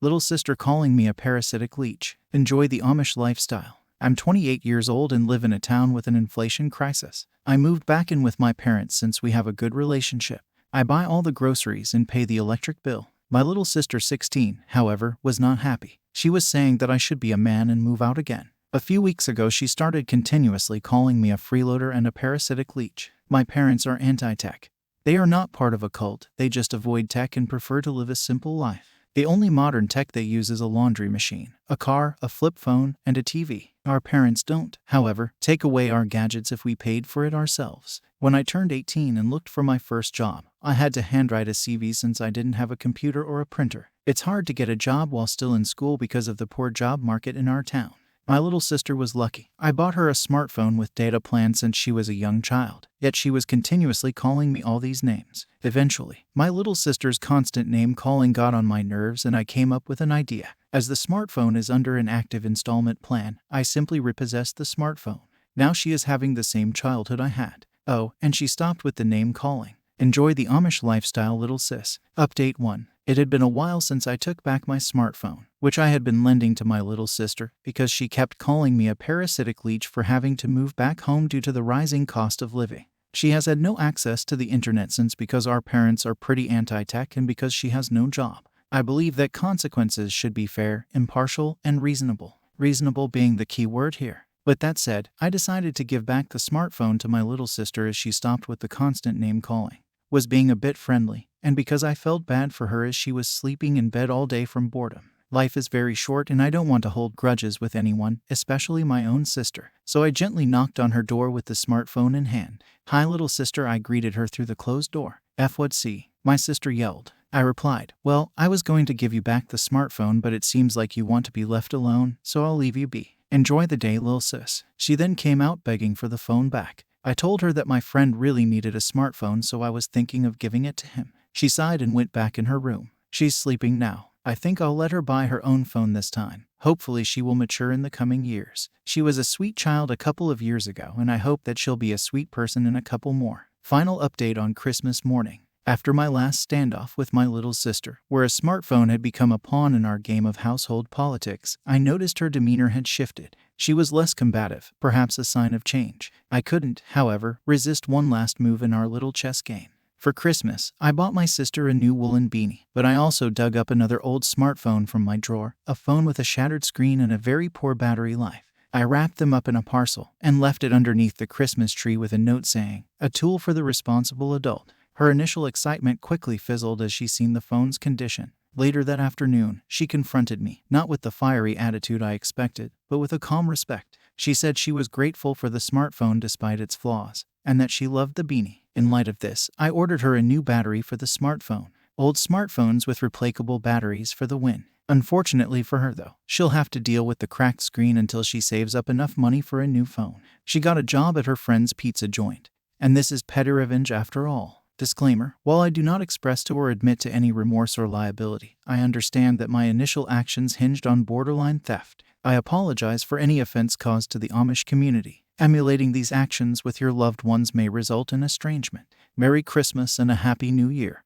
Little sister calling me a parasitic leech. Enjoy the Amish lifestyle. I'm 28 years old and live in a town with an inflation crisis. I moved back in with my parents since we have a good relationship. I buy all the groceries and pay the electric bill. My little sister, 16, however, was not happy. She was saying that I should be a man and move out again. A few weeks ago, she started continuously calling me a freeloader and a parasitic leech. My parents are anti-tech. They are not part of a cult, they just avoid tech and prefer to live a simple life. The only modern tech they use is a laundry machine, a car, a flip phone, and a TV. Our parents don't, however, take away our gadgets if we paid for it ourselves. When I turned 18 and looked for my first job, I had to handwrite a CV since I didn't have a computer or a printer. It's hard to get a job while still in school because of the poor job market in our town. My little sister was lucky. I bought her a smartphone with data plan since she was a young child, yet she was continuously calling me all these names. Eventually, my little sister's constant name calling got on my nerves and I came up with an idea. As the smartphone is under an active installment plan, I simply repossessed the smartphone. Now she is having the same childhood I had. Oh, and she stopped with the name calling. Enjoy the Amish lifestyle, little sis. Update 1. It had been a while since I took back my smartphone, which I had been lending to my little sister because she kept calling me a parasitic leech for having to move back home due to the rising cost of living. She has had no access to the internet since because our parents are pretty anti-tech and because she has no job. I believe that consequences should be fair, impartial, and reasonable. Reasonable being the key word here. But that said, I decided to give back the smartphone to my little sister as she stopped with the constant name calling. Was being a bit friendly, and because I felt bad for her as she was sleeping in bed all day from boredom. Life is very short and I don't want to hold grudges with anyone, especially my own sister. So I gently knocked on her door with the smartphone in hand. Hi little sister, I greeted her through the closed door. What's see? My sister yelled. I replied, well, I was going to give you back the smartphone but it seems like you want to be left alone, so I'll leave you be. Enjoy the day, lil sis. She then came out begging for the phone back. I told her that my friend really needed a smartphone so I was thinking of giving it to him. She sighed and went back in her room. She's sleeping now. I think I'll let her buy her own phone this time. Hopefully she will mature in the coming years. She was a sweet child a couple of years ago and I hope that she'll be a sweet person in a couple more. Final update on Christmas morning. After my last standoff with my little sister, where a smartphone had become a pawn in our game of household politics, I noticed her demeanor had shifted. She was less combative, perhaps a sign of change. I couldn't, however, resist one last move in our little chess game. For Christmas, I bought my sister a new woolen beanie, but I also dug up another old smartphone from my drawer, a phone with a shattered screen and a very poor battery life. I wrapped them up in a parcel and left it underneath the Christmas tree with a note saying, "A tool for the responsible adult." Her initial excitement quickly fizzled as she seen the phone's condition. Later that afternoon, she confronted me, not with the fiery attitude I expected, but with a calm respect. She said she was grateful for the smartphone despite its flaws, and that she loved the beanie. In light of this, I ordered her a new battery for the smartphone. Old smartphones with replaceable batteries for the win. Unfortunately for her though, she'll have to deal with the cracked screen until she saves up enough money for a new phone. She got a job at her friend's pizza joint. And this is petty revenge after all. Disclaimer, while I do not express to or admit to any remorse or liability, I understand that my initial actions hinged on borderline theft. I apologize for any offense caused to the Amish community. Emulating these actions with your loved ones may result in estrangement. Merry Christmas and a Happy New Year.